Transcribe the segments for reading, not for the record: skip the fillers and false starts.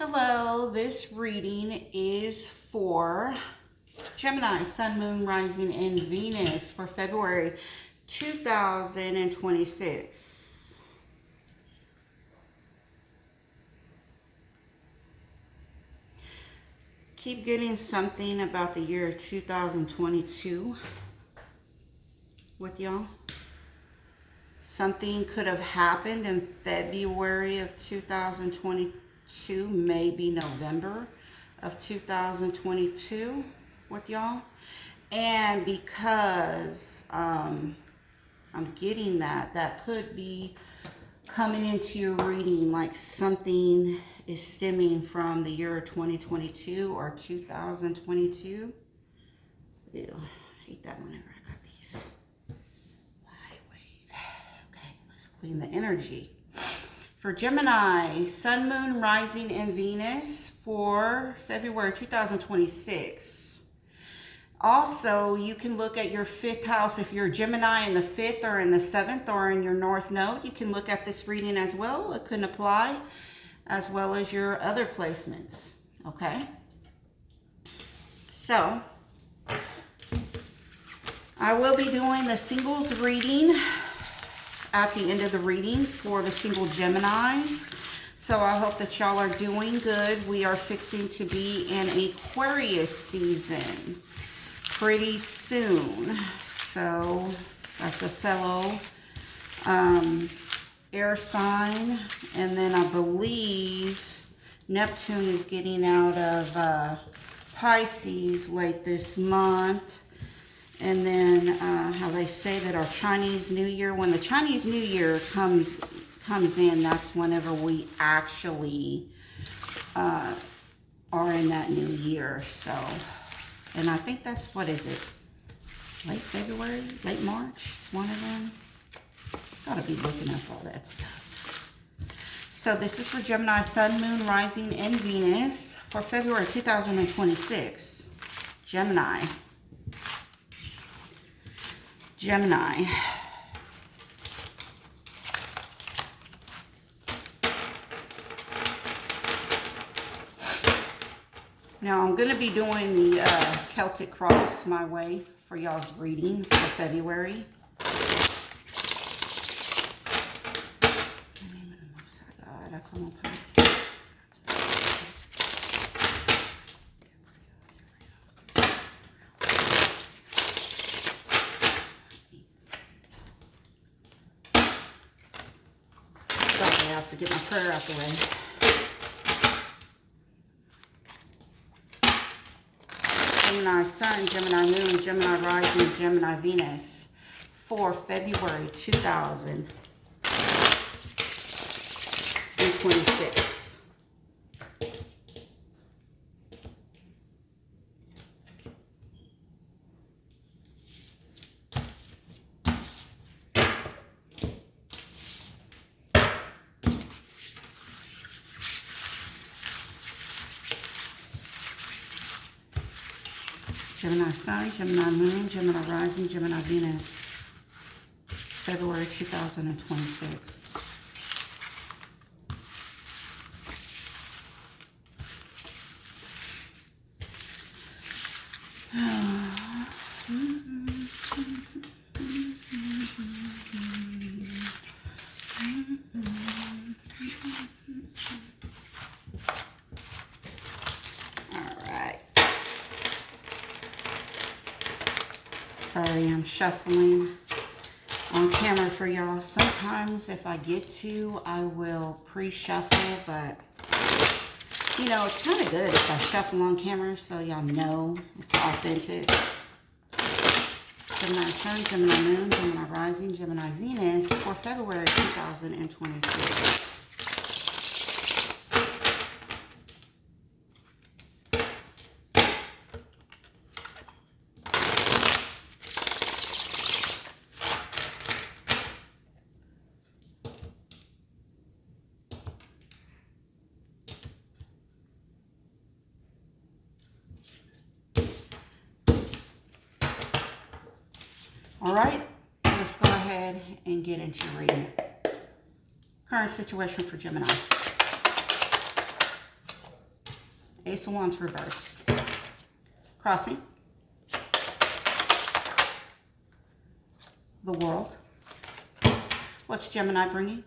Hello, this reading is for Gemini, Sun, Moon, Rising, and Venus for February 2026. Keep getting something about the year 2022 with y'all. Something could have happened in February of 2022, maybe November of 2022 with y'all. And because I'm getting that could be coming into your reading, like something is stemming from the year 2022 or 2022. Ew, I hate that whenever I got these. Okay, let's clean the energy. For Gemini, Sun, Moon, Rising, and Venus for February 2026. Also, you can look at your 5th house. If you're Gemini in the 5th or in the 7th or in your North Node, you can look at this reading as well. It couldn't apply, as well as your other placements, okay? So, I will be doing the singles reading at the end of the reading for the single Geminis. So I hope that y'all are doing good. We are fixing to be in Aquarius season pretty soon. So that's a fellow air sign. And then I believe Neptune is getting out of Pisces late this month. And then how they say that our Chinese New Year, when the Chinese New Year comes in, that's whenever we actually are in that new year. So, and I think that's, what is it? Late February, late March, one of them. Gotta be looking up all that stuff. So this is for Gemini, Sun, Moon, Rising, and Venus for February 2026. Gemini. Gemini. Now I'm going to be doing the Celtic Cross my way for y'all's reading for February. Sorry, I have to get my prayer out the way. Gemini Sun, Gemini Moon, Gemini Rising, Gemini Venus for February 2026. Gemini Sun, Gemini Moon, Gemini Rising, Gemini Venus, February 2026. Sorry, I'm shuffling on camera for y'all. Sometimes if I get to, I will pre-shuffle, but you know, it's kind of good if I shuffle on camera so y'all know it's authentic. Gemini Sun, Gemini Moon, Gemini Rising, Gemini Venus for February 2026. All right, let's go ahead and get into your reading. Current situation for Gemini. Ace of Wands reversed. Crossing. The World. What's Gemini bringing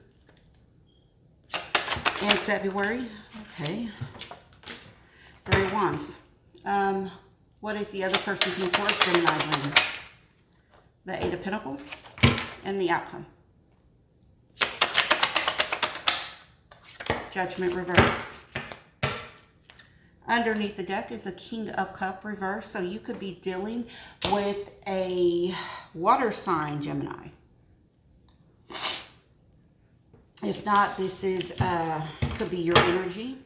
in February? Okay. Three of Wands. What is the other person's new course Gemini bringing? The Eight of Pentacles and the outcome. Judgment reverse. Underneath the deck is a King of Cups reverse. So you could be dealing with a water sign, Gemini. If not, this is could be your energy.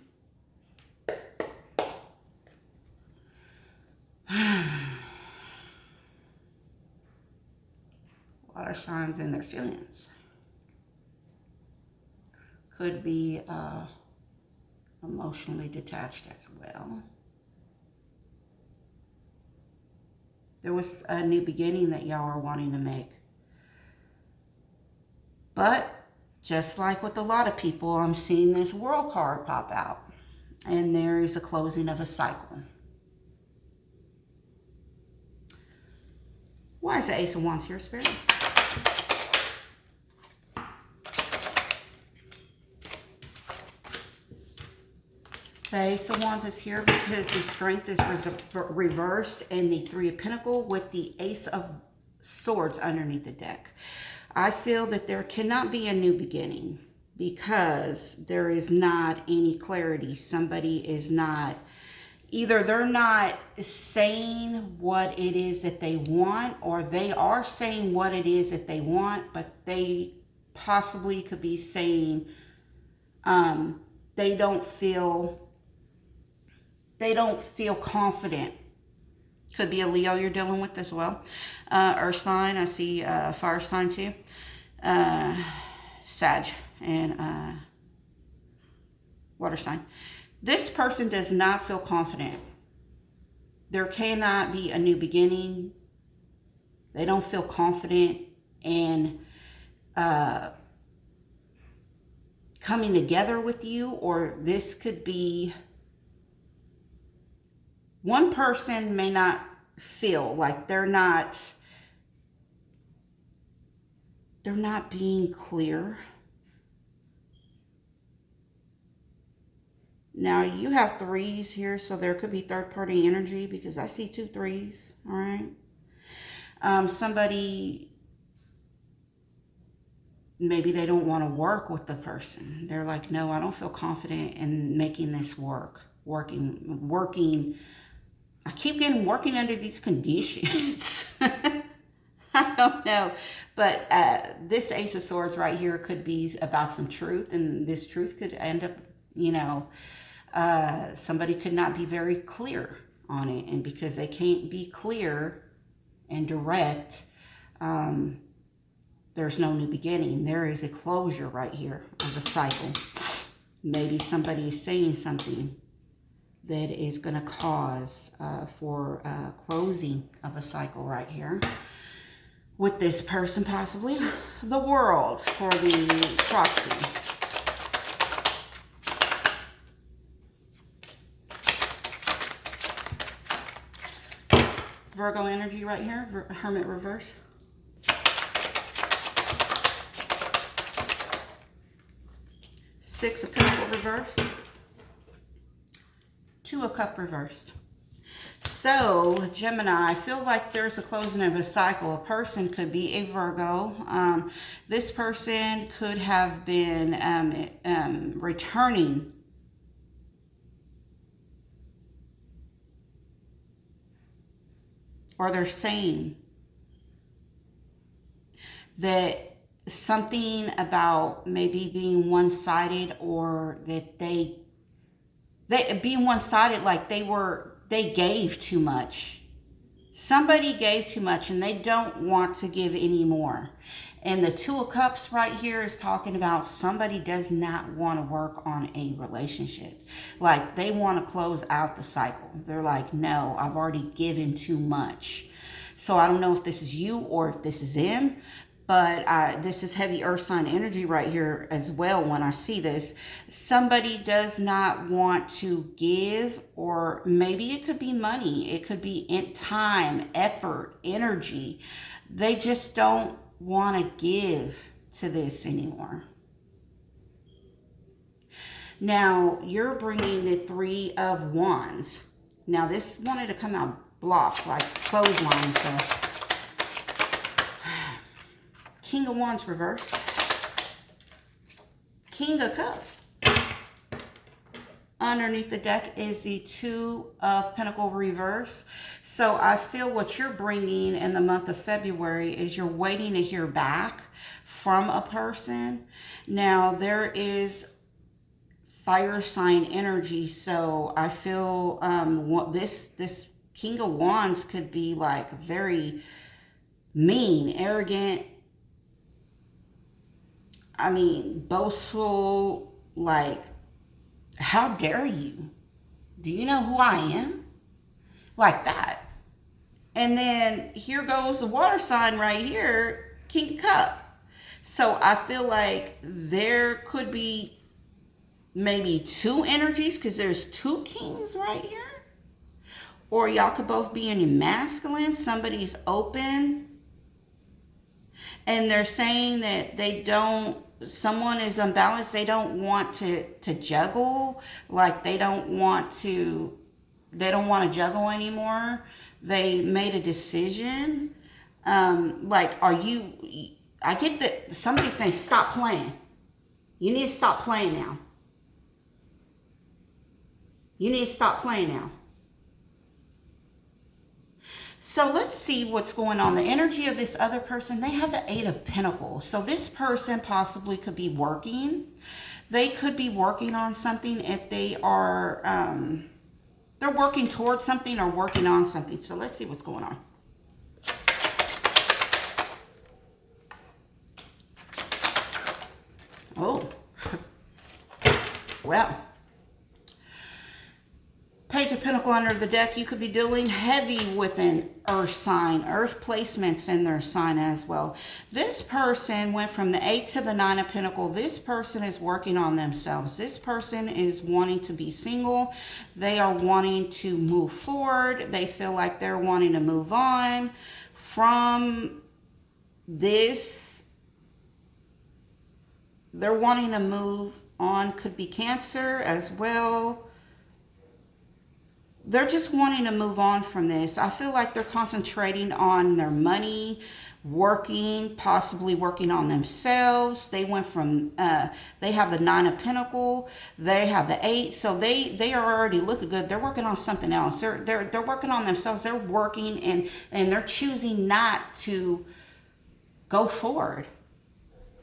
Water signs and their feelings. Could be emotionally detached as well. There was a new beginning that y'all are wanting to make. But just like with a lot of people, I'm seeing this World card pop out. And there is a closing of a cycle. Why is the Ace of Wands here, Spirit? The Ace of Wands is here because the Strength is reversed and the Three of Pentacles with the Ace of Swords underneath the deck. I feel that there cannot be a new beginning because there is not any clarity. Somebody is not, either they're not saying what it is that they want, or they are saying what it is that they want, but they possibly could be saying they don't feel confident. Could be a Leo you're dealing with as well. Earth sign, I see fire sign too. Sag and water sign. This person does not feel confident. There cannot be a new beginning. They don't feel confident in coming together with you, or this could be one person may not feel like they're not being clear. Now you have threes here, so there could be third party energy because I see 2 threes. All right. Somebody, maybe they don't want to work with the person. They're like, no, I don't feel confident in making this work. Working. I keep getting working under these conditions. I don't know. But this Ace of Swords right here could be about some truth. And this truth could end up, you know, somebody could not be very clear on it. And because they can't be clear and direct, there's no new beginning. There is a closure right here of a cycle. Maybe somebody is saying something that is going to cause for closing of a cycle right here with this person, possibly the World for the crossing. Virgo energy right here, Hermit reverse. Six of Pentacles reversed. 2 of Cups reversed. So, Gemini, I feel like there's a closing of a cycle. A person could be a Virgo. This person could have been returning or they're saying that something about maybe being one-sided, or that they being one-sided, like they gave too much. Somebody gave too much and they don't want to give any more. And the 2 of Cups right here is talking about somebody does not want to work on a relationship. Like they want to close out the cycle. They're like, no, I've already given too much. So I don't know if this is you or if this is them, but this is heavy earth sign energy right here as well. When I see this, somebody does not want to give, or maybe it could be money, it could be in time, effort, energy. They just don't want to give to this anymore. Now you're bringing the Three of Wands. Now this wanted to come out blocked, like clothesline, so King of Wands reverse. King of Cups. Underneath the deck is the Two of Pentacles reverse. So I feel what you're bringing in the month of February is you're waiting to hear back from a person. Now there is fire sign energy, so I feel this King of Wands could be like very mean, arrogant, I mean, boastful, like, how dare you? Do you know who I am? Like that. And then here goes the water sign right here, King of Cups. So I feel like there could be maybe two energies, because there's two kings right here. Or y'all could both be in your masculine. Somebody's open. And they're saying that they don't, someone is unbalanced. They don't want to juggle. Like they don't want to juggle anymore. They made a decision. Like, are you, I get that somebody's saying, stop playing. You need to stop playing now. You need to stop playing now. So let's see what's going on. The energy of this other person, they have the Eight of Pentacles. So this person possibly could be working. They could be working on something if they are, they're working towards something or working on something. So let's see what's going on. Oh, well. Page of Pentacles under the deck. You could be dealing heavy with an earth sign, earth placements in their sign as well. This person went from the 8 to the 9 of Pentacles. This person is working on themselves. This person is wanting to be single. They are wanting to move forward. They feel like they're wanting to move on from this. They're wanting to move on. Could be Cancer as well. They're just wanting to move on from this. I feel like they're concentrating on their money, working, possibly working on themselves. They went from, they have the 9 of Pentacles, they have the 8, so they are already looking good. They're working on something else. They're working on themselves. They're working and they're choosing not to go forward,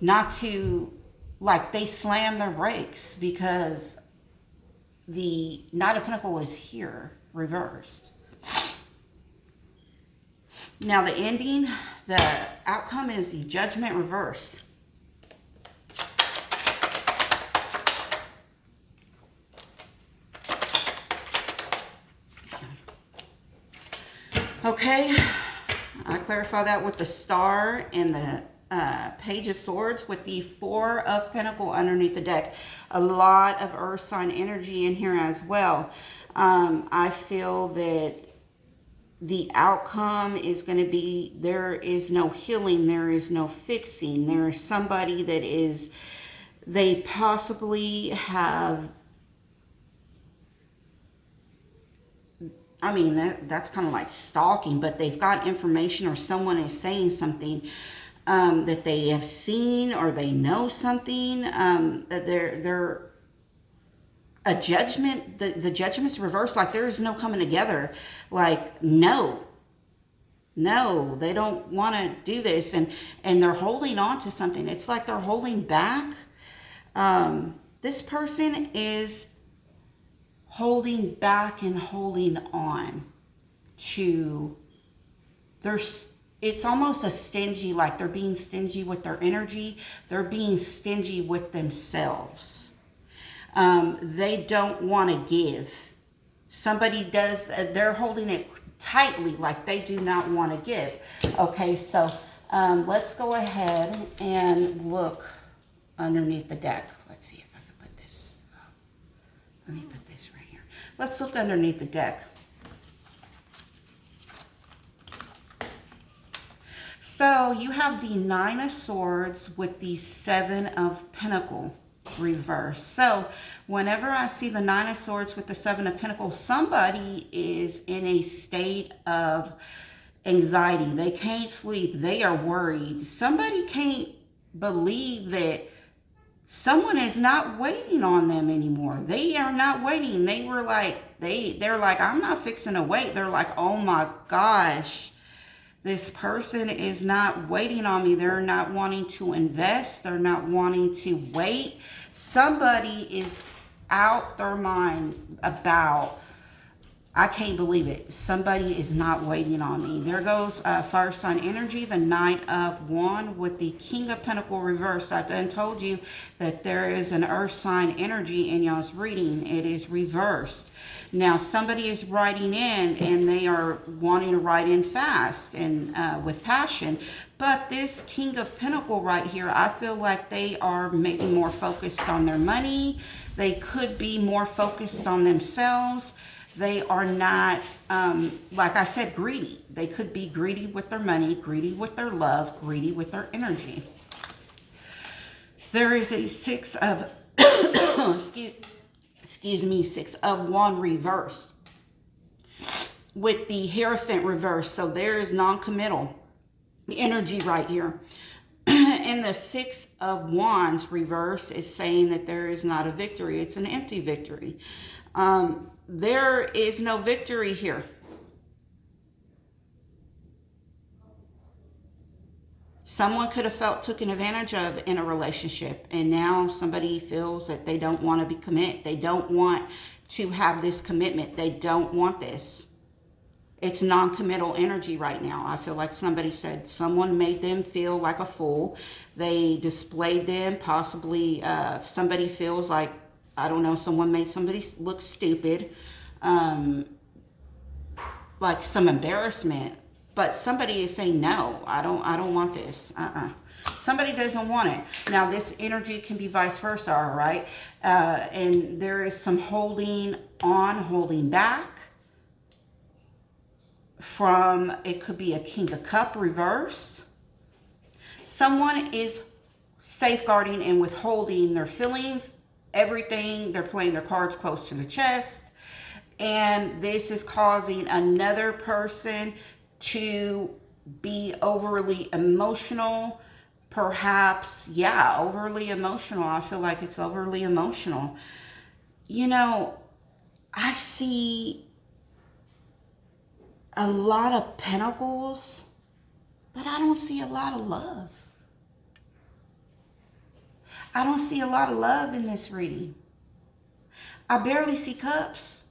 not to, like, they slam their brakes because the 9 of Pentacles is here, reversed. Now the ending, the outcome is the Judgment reversed. Okay, I clarify that with the Star and the Page of Swords with the 4 of Pentacles underneath the deck. A lot of earth sign energy in here as well. I feel that the outcome is going to be, there is no healing, there is no fixing. There is somebody that is, they possibly have, I mean, that's kind of like stalking, but they've got information, or someone is saying something that they have seen, or they know something, that they're a judgment, the judgment's reversed, like there is no coming together, like no, they don't want to do this, and they're holding on to something. It's like they're holding back. This person is holding back and holding on to their, it's almost a stingy, like they're being stingy with their energy. They're being stingy with themselves. They don't want to give. Somebody does, they're holding it tightly, like they do not want to give. Okay, so Let's go ahead and look underneath the deck. Let's see if I can put this. Let me put this right here. Let's look underneath the deck. So you have the Nine of Swords with the Seven of Pentacles reverse. So whenever I see the Nine of Swords with the Seven of Pentacles, somebody is in a state of anxiety. They can't sleep. They are worried. Somebody can't believe that someone is not waiting on them anymore. They are not waiting. They were like, they're like, I'm not fixing to wait. They're like, oh my gosh, this person is not waiting on me. They're not wanting to invest. They're not wanting to wait. Somebody is out their mind about, I can't believe it. Somebody is not waiting on me. There goes fire sign energy, the Knight of Wands with the King of Pentacles reversed. I done told you that there is an earth sign energy in y'all's reading. It is reversed. Now, somebody is writing in and they are wanting to write in fast and with passion. But this King of Pentacles right here, I feel like they are maybe more focused on their money. They could be more focused on themselves. They are not, like I said, greedy. They could be greedy with their money, greedy with their love, greedy with their energy. There is a Six of, excuse me, Six of Wands reverse with the Hierophant reverse. So there is non-committal energy right here. And the Six of Wands reverse is saying that there is not a victory. It's an empty victory. There is no victory here. Someone could have felt taken advantage of in a relationship, and now somebody feels that they don't want to be commit. They don't want to have this commitment. They don't want this. It's non-committal energy right now. I feel like somebody said someone made them feel like a fool. They displayed them. Possibly somebody feels like, I don't know, someone made somebody look stupid, like some embarrassment. But somebody is saying, no, I don't want this. Somebody doesn't want it. Now, this energy can be vice versa, all right? And there is some holding on, holding back from, it could be a King of Cups reversed. Someone is safeguarding and withholding their feelings, everything. They're playing their cards close to the chest. And this is causing another person to be overly emotional. Perhaps, yeah, overly emotional. I feel like it's overly emotional. You know, I see a lot of pentacles, but I don't see a lot of love. I don't see a lot of love in this reading. I barely see cups.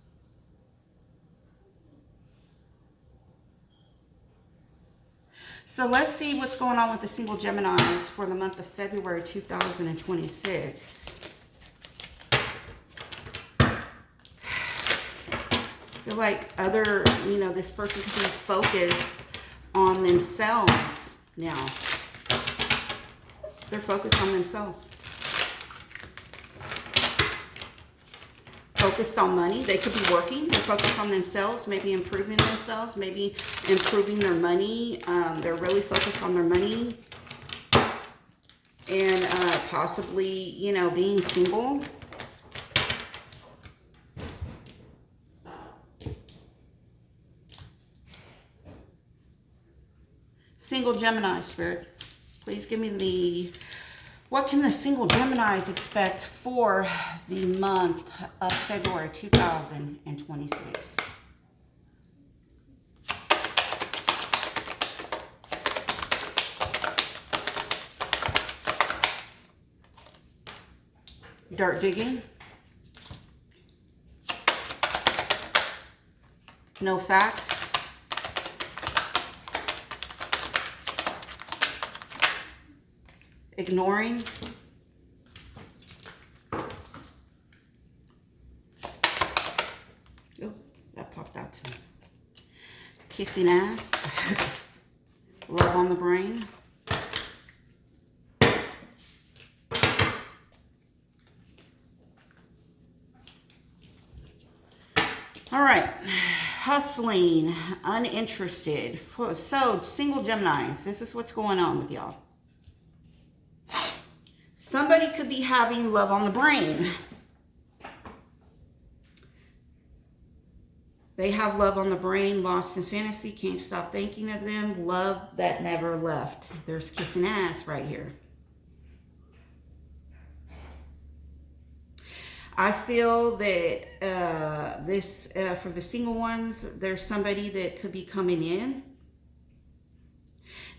So let's see what's going on with the single Geminis for the month of February 2026. I feel like this person can be focused on themselves now. They're focused on themselves. Focused on money. They could be working. They're focused on themselves, maybe improving themselves, maybe improving their money. They're really focused on their money. And possibly, being single. Single Gemini, Spirit. Please give me what can the single Geminis expect for the month of February 2026? Dirt digging. No facts. Ignoring. Oh, that popped out to me. Kissing ass. Love on the brain. All right, hustling, uninterested. So, single Geminis, this is what's going on with y'all. Somebody could be having love on the brain. They have love on the brain, lost in fantasy, can't stop thinking of them, love that never left. There's kissing ass right here. I feel that for the single ones, there's somebody that could be coming in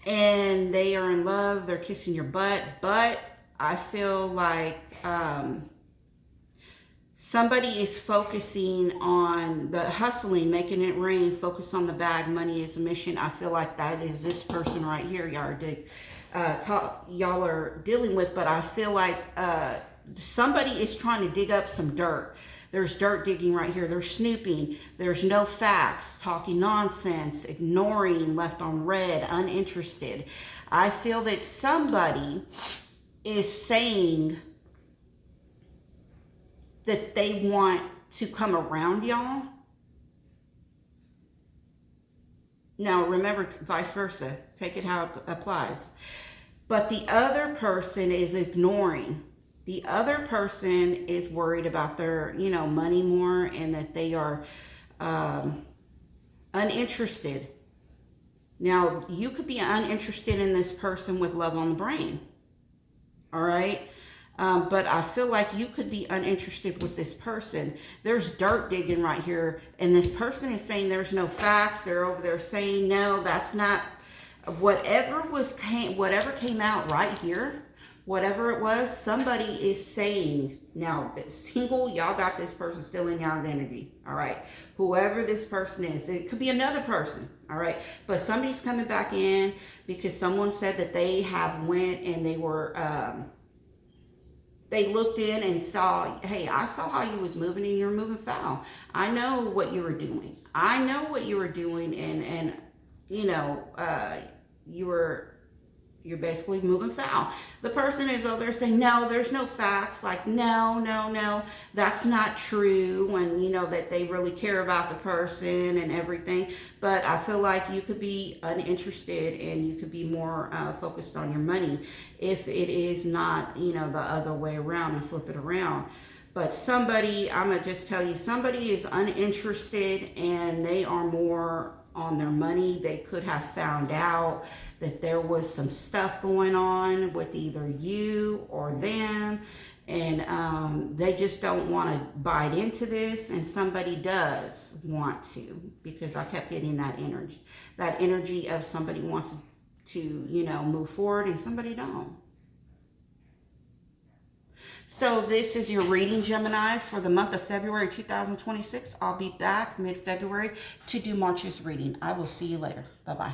and they are in love, they're kissing your butt, but I feel like somebody is focusing on the hustling, making it rain, focus on the bag, money is a mission. I feel like that is this person right here y'all are dealing with, but I feel like somebody is trying to dig up some dirt. There's dirt digging right here. They're snooping. There's no facts, talking nonsense, ignoring, left on red, uninterested. I feel that somebody is saying that they want to come around y'all. Now, remember, vice versa. Take it how it applies. But the other person is ignoring. The other person is worried about their, money more, and that they are uninterested. Now, you could be uninterested in this person with love on the brain. All right? But I feel like you could be uninterested with this person. There's dirt digging right here, and this person is saying there's no facts. They're over there saying, no, that's not, whatever came out right here, whatever it was, somebody is saying, now, single, y'all got this person still in y'all's energy, all right? Whoever this person is, it could be another person, all right? But somebody's coming back in because someone said that they have went and they were, they looked in and saw, hey, I saw how you was moving and you're moving foul. I know what you were doing. I know what you were doing, and you're basically moving foul. The person is over there saying, no, there's no facts. Like, no, that's not true. When, that they really care about the person and everything. But I feel like you could be uninterested and you could be more focused on your money if it is not, the other way around, and flip it around. But somebody, I'm going to just tell you, somebody is uninterested and they are more on their money. They could have found out that there was some stuff going on with either you or them, and they just don't want to bite into this, and somebody does want to, because I kept getting that energy of somebody wants to move forward and somebody don't. So this is your reading, Gemini, for the month of February 2026. I'll be back mid-February to do March's reading. I will see you later. Bye-bye.